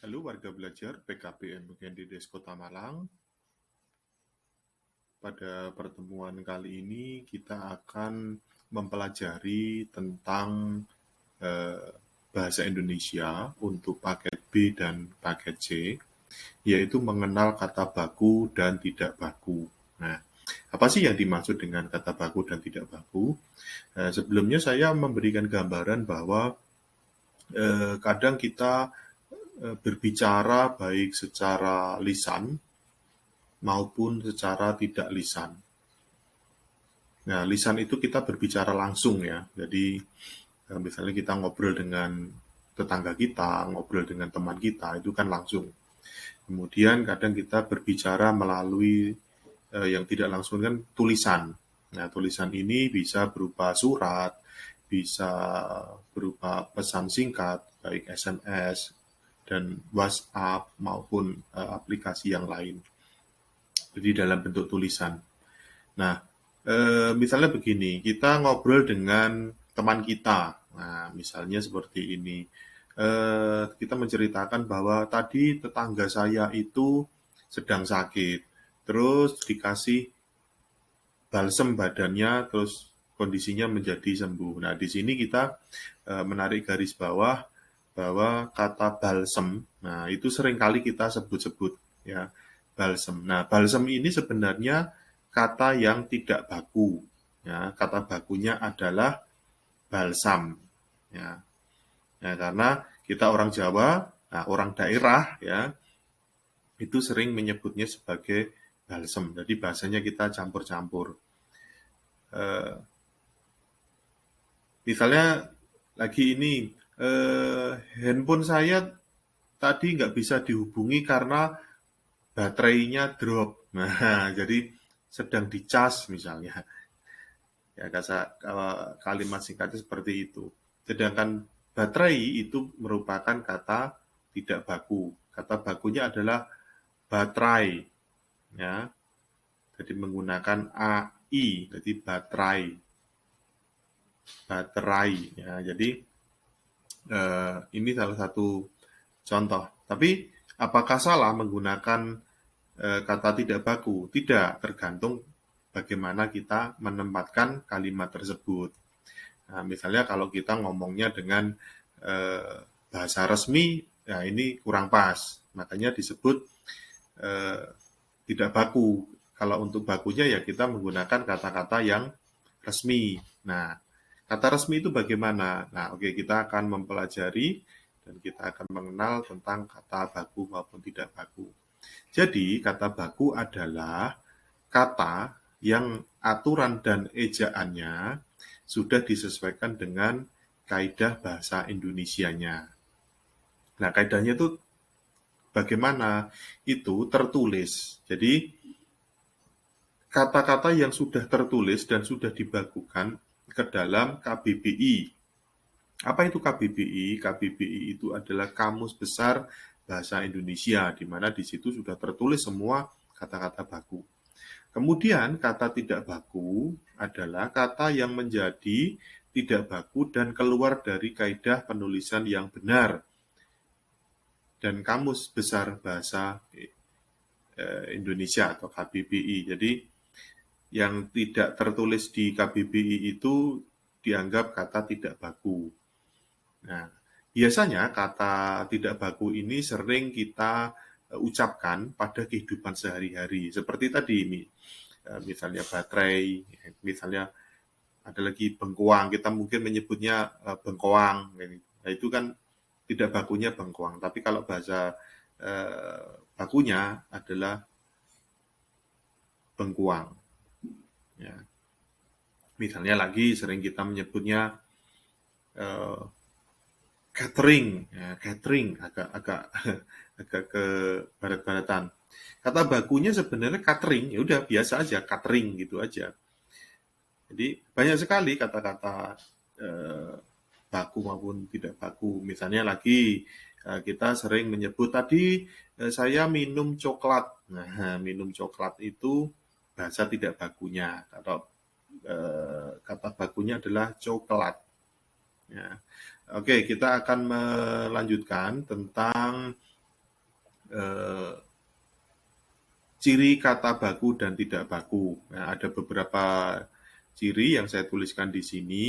Halo warga belajar PKBM Gendides Kota Malang. Pada pertemuan kali ini kita akan mempelajari tentang bahasa Indonesia untuk paket B dan paket C, yaitu mengenal kata baku dan tidak baku. Nah, apa sih yang dimaksud dengan kata baku dan tidak baku? Sebelumnya saya memberikan gambaran bahwa kadang kita berbicara baik secara lisan maupun secara tidak lisan. Nah, lisan itu kita berbicara langsung ya. Jadi, misalnya kita ngobrol dengan tetangga kita, ngobrol dengan teman kita, itu kan langsung. Kemudian kadang kita berbicara melalui yang tidak langsung kan tulisan. Nah, tulisan ini bisa berupa surat, bisa berupa pesan singkat, baik SMS dan WhatsApp maupun aplikasi yang lain. Jadi dalam bentuk tulisan. Nah, misalnya begini, kita ngobrol dengan teman kita. Nah, misalnya seperti ini. Kita menceritakan bahwa tadi tetangga saya itu sedang sakit. Terus dikasih balsem badannya, terus kondisinya menjadi sembuh. Nah, di sini kita menarik garis bawah bahwa kata balsem, nah itu seringkali kita sebut-sebut ya, balsem. Nah, balsem ini sebenarnya kata yang tidak baku. Ya, kata bakunya adalah balsam. Ya, ya karena kita orang Jawa, nah, orang daerah ya, itu sering menyebutnya sebagai balsem. Jadi bahasanya kita campur-campur. Eh, Misalnya lagi ini, handphone saya tadi nggak bisa dihubungi karena baterainya drop. Nah, jadi sedang dicas misalnya. Ya, kalimat singkatnya seperti itu. Sedangkan baterai itu merupakan kata tidak baku. Kata bakunya adalah baterai. Ya, jadi menggunakan AI, jadi baterai. Baterai. Ya, jadi ini salah satu contoh. Tapi apakah salah menggunakan kata tidak baku? Tidak, tergantung bagaimana kita menempatkan kalimat tersebut. Nah, misalnya kalau kita ngomongnya dengan eh, bahasa resmi, ya ini kurang pas. Makanya disebut eh, tidak baku. Kalau untuk bakunya ya kita menggunakan kata-kata yang resmi. Nah, kata resmi itu bagaimana? Nah, oke, kita akan mempelajari dan kita akan mengenal tentang kata baku maupun tidak baku. Jadi, kata baku adalah kata yang aturan dan ejaannya sudah disesuaikan dengan kaidah bahasa Indonesianya. Nah, kaidahnya itu bagaimana? Itu tertulis. Jadi, kata-kata yang sudah tertulis dan sudah dibakukan ke dalam KBBI. Apa itu KBBI? KBBI itu adalah Kamus Besar Bahasa Indonesia, di mana di situ sudah tertulis semua kata-kata baku. Kemudian kata tidak baku adalah kata yang menjadi tidak baku dan keluar dari kaidah penulisan yang benar dan Kamus Besar Bahasa Indonesia atau KBBI. Jadi yang tidak tertulis di KBBI itu dianggap kata tidak baku. Nah, biasanya kata tidak baku ini sering kita ucapkan pada kehidupan sehari-hari. Seperti tadi, misalnya baterai, misalnya ada lagi bengkoang, kita mungkin menyebutnya bengkoang. Nah, itu kan tidak bakunya bengkoang, tapi kalau bahasa bakunya adalah bengkuang. Ya. Misalnya lagi sering kita menyebutnya uh, catering, ya, catering agak agak ke barat-baratan. Kata bakunya sebenarnya catering, ya udah biasa aja catering gitu aja. Jadi banyak sekali kata-kata baku maupun tidak baku. Misalnya lagi kita sering menyebut tadi saya minum coklat. Nah, minum coklat itu bahasa tidak bakunya. Atau kata bakunya adalah coklat. Ya. Oke, kita akan melanjutkan tentang eh, ciri kata baku dan tidak baku. Nah, ada beberapa ciri yang saya tuliskan di sini.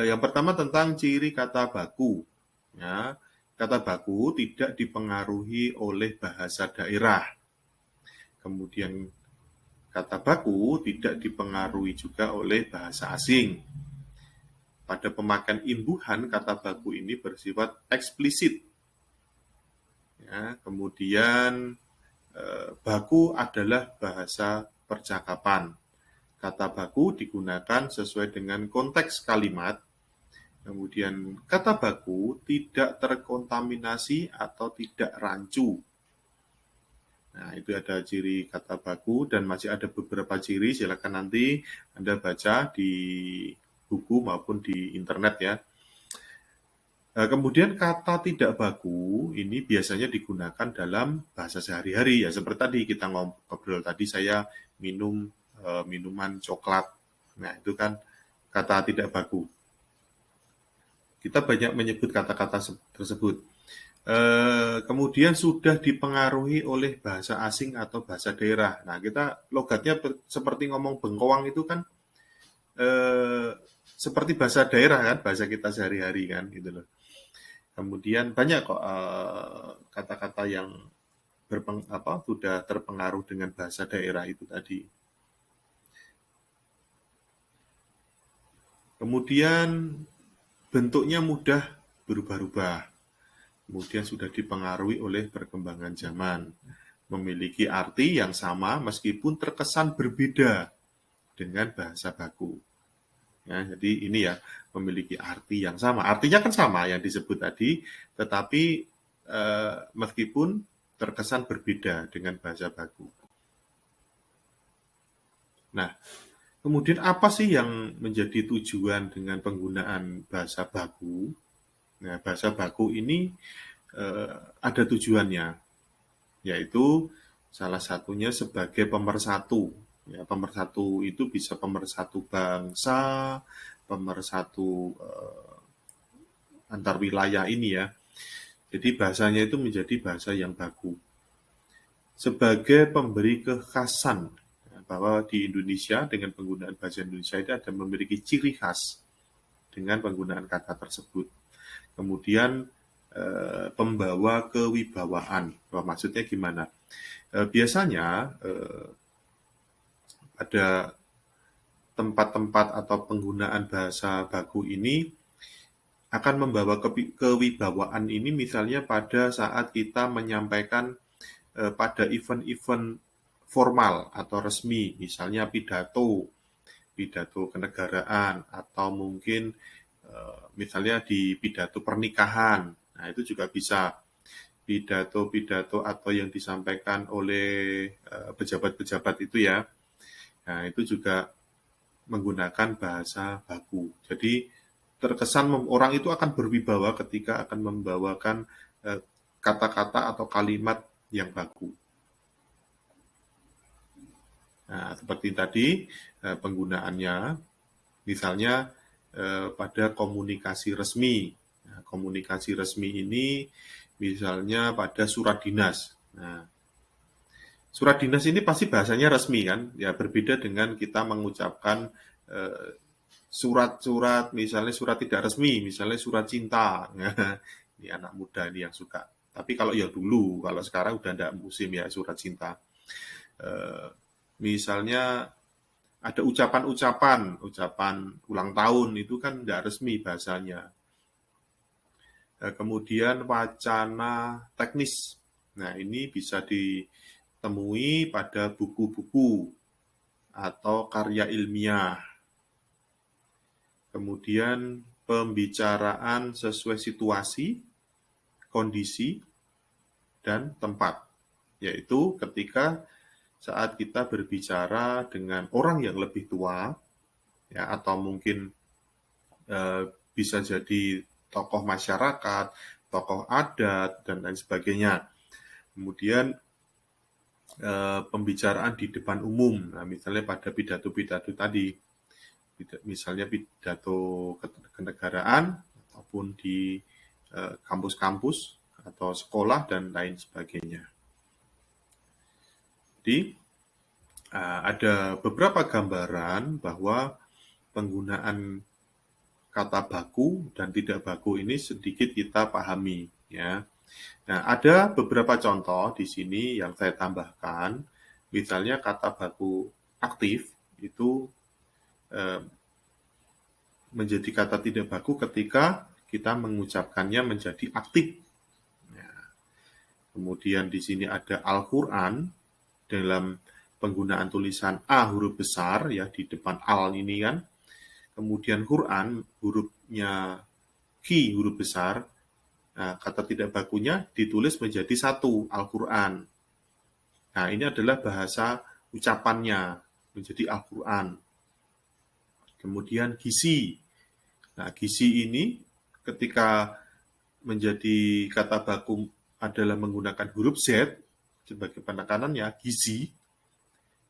Yang pertama tentang ciri kata baku. Ya, kata baku tidak dipengaruhi oleh bahasa daerah. Kemudian kata baku tidak dipengaruhi juga oleh bahasa asing. Pada pemakaian imbuhan, kata baku ini bersifat eksplisit. Ya, kemudian baku adalah bahasa percakapan. Kata baku digunakan sesuai dengan konteks kalimat. Kemudian kata baku tidak terkontaminasi atau tidak rancu. Nah, itu ada ciri kata baku dan masih ada beberapa ciri. Silakan nanti Anda baca di buku maupun di internet ya. Nah, kemudian kata tidak baku ini biasanya digunakan dalam bahasa sehari-hari ya. Seperti tadi kita ngobrol tadi saya minum minuman coklat. Nah, itu kan kata tidak baku. Kita banyak menyebut kata-kata tersebut. Kemudian sudah dipengaruhi oleh bahasa asing atau bahasa daerah. Nah, kita logatnya seperti ngomong bengkoang itu kan seperti bahasa daerah kan, bahasa kita sehari-hari kan, gitu loh. Kemudian banyak kok kata-kata yang sudah terpengaruh dengan bahasa daerah itu tadi. Kemudian bentuknya mudah berubah-ubah. Kemudian sudah dipengaruhi oleh perkembangan zaman. Memiliki arti yang sama meskipun terkesan berbeda dengan bahasa baku. Ya, jadi ini ya, memiliki arti yang sama. Artinya kan sama yang disebut tadi, tetapi meskipun terkesan berbeda dengan bahasa baku. Nah, kemudian apa sih yang menjadi tujuan dengan penggunaan bahasa baku? Nah, bahasa baku ini ada tujuannya, yaitu salah satunya sebagai pemersatu. Ya, pemersatu itu bisa pemersatu bangsa, pemersatu antar wilayah ini ya. Jadi bahasanya itu menjadi bahasa yang baku. Sebagai pemberi kekhasan, bahwa di Indonesia dengan penggunaan bahasa Indonesia itu ada memiliki ciri khas dengan penggunaan kata tersebut. Kemudian pembawa kewibawaan. Maksudnya gimana? Biasanya ada tempat-tempat atau penggunaan bahasa baku ini akan membawa kewibawaan ini misalnya pada saat kita menyampaikan pada event-event formal atau resmi, misalnya pidato kenegaraan, atau mungkin misalnya di pidato pernikahan. Nah, itu juga bisa pidato-pidato atau yang disampaikan oleh pejabat-pejabat itu ya. Nah, itu juga menggunakan bahasa baku. Jadi terkesan orang itu akan berwibawa ketika akan membawakan kata-kata atau kalimat yang baku. Nah, seperti tadi penggunaannya, misalnya pada komunikasi resmi. Nah, komunikasi resmi ini misalnya pada surat dinas. Nah, surat dinas ini pasti bahasanya resmi kan, ya berbeda dengan kita mengucapkan surat-surat, misalnya surat tidak resmi, misalnya surat cinta. Ini anak muda ini yang suka. Tapi kalau ya dulu, kalau sekarang udah tidak musim ya surat cinta. Misalnya ada ucapan ulang tahun itu kan tidak resmi bahasanya. Kemudian wacana teknis. Nah, ini bisa ditemui pada buku-buku atau karya ilmiah. Kemudian pembicaraan sesuai situasi, kondisi, dan tempat. Yaitu ketika saat kita berbicara dengan orang yang lebih tua, ya, atau mungkin bisa jadi tokoh masyarakat, tokoh adat, dan lain sebagainya. Kemudian pembicaraan di depan umum, nah, misalnya pada pidato-pidato tadi, misalnya pidato kenegaraan ataupun di kampus-kampus atau sekolah dan lain sebagainya. Jadi ada beberapa gambaran bahwa penggunaan kata baku dan tidak baku ini sedikit kita pahami, ya. Nah, ada beberapa contoh di sini yang saya tambahkan. Misalnya kata baku aktif itu menjadi kata tidak baku ketika kita mengucapkannya menjadi aktif. Nah, kemudian di sini ada Al-Quran dalam penggunaan tulisan A huruf besar, ya, di depan al ini kan. Kemudian Quran hurufnya Q huruf besar. Nah, kata tidak bakunya ditulis menjadi satu, Al-Quran. Nah, ini adalah bahasa ucapannya menjadi Al-Quran. Kemudian gizi. Nah, gizi ini ketika menjadi kata baku adalah menggunakan huruf Z sebagai penekanannya, gizi.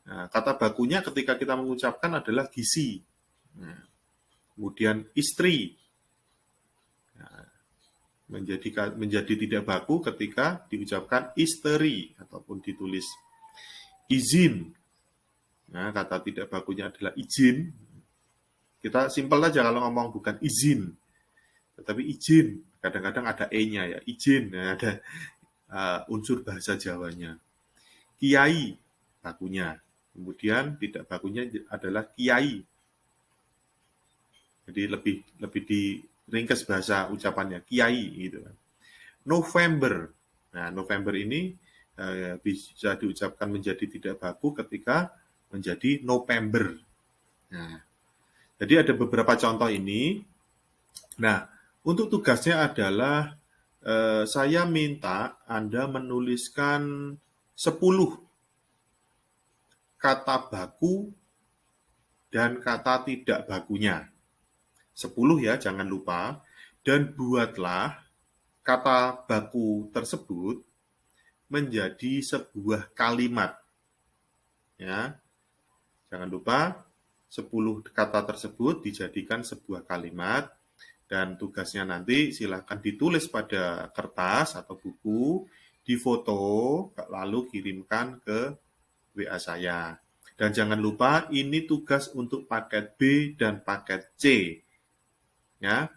Nah, kata bakunya ketika kita mengucapkan adalah gizi. Nah, kemudian istri. Nah, menjadi tidak baku ketika diucapkan istri ataupun ditulis izin. Nah, kata tidak bakunya adalah izin. Kita simpel aja kalau ngomong bukan izin, tetapi izin. Kadang-kadang ada e-nya, ya, izin. Nah, ada unsur bahasa Jawanya. Kiai bakunya. Kemudian tidak bakunya adalah kiai. Jadi lebih diringkas bahasa ucapannya, kiai gitu kan. November. Nah, November ini bisa diucapkan menjadi tidak baku ketika menjadi November. Nah, jadi ada beberapa contoh ini. Nah, untuk tugasnya adalah saya minta Anda menuliskan 10 kata baku dan kata tidak bakunya. 10 ya, jangan lupa. Dan buatlah kata baku tersebut menjadi sebuah kalimat. Ya. Jangan lupa 10 kata tersebut dijadikan sebuah kalimat dan tugasnya nanti silahkan ditulis pada kertas atau buku, difoto, lalu kirimkan ke WA saya. Dan jangan lupa ini tugas untuk paket B dan paket C. Ya.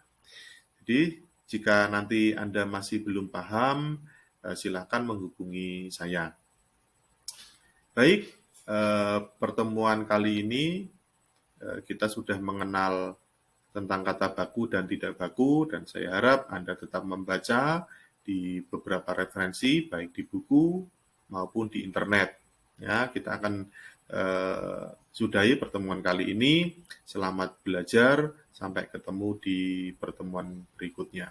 Jadi jika nanti Anda masih belum paham, silakan menghubungi saya. Baik, pertemuan kali ini kita sudah mengenal tentang kata baku dan tidak baku, dan saya harap Anda tetap membaca di beberapa referensi, baik di buku maupun di internet. Ya, kita akan sudahi pertemuan kali ini. Selamat belajar, sampai ketemu di pertemuan berikutnya.